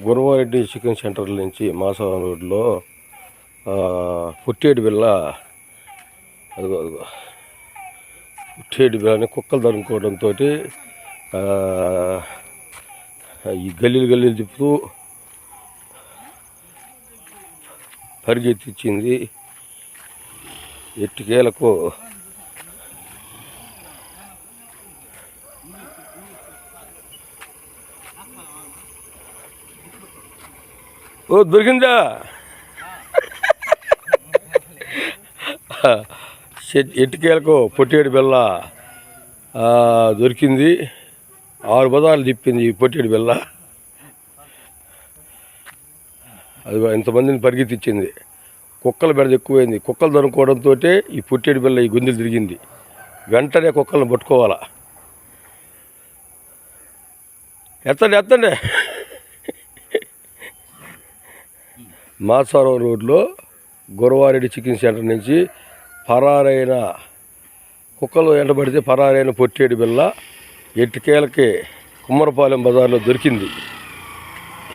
Gurava Reddy chicken centre నుంచి మాసవరం రోడ్లో పుట్టేడు బిళ్ళ అదిగో పుట్టేడు బిళ్ళని కుక్కలు తరుముకోవడంతో ఈ గల్లీలు తిప్పుతూ పరిగెత్తిచ్చింది. ఎట్టికేలకు దొరికిందా? ఎట్టికేలకు పొట్టేడు బిళ్ళ దొరికింది. 6 బజార్లు తిప్పింది ఈ పొట్టేడు బిళ్ళ. అది ఇంతమందిని పరిగెత్తిచ్చింది. కుక్కల బెడద ఎక్కువైంది. కుక్కలు దొరుకుకోవడంతో ఈ పొట్టేడు బిళ్ళ ఈ గుండెలు తిరిగింది. వెంటనే కుక్కలను పట్టుకోవాలా. ఎత్తండి. మాసవరం రోడ్లో గురవారెడ్డి చికెన్ సెంటర్ నుంచి పరారైన కుక్కలు ఎండబడితే పరారైన పొట్టేడు బిళ్ళ ఎట్టికేలకి కుమ్మరపాలెం బజార్లో దొరికింది.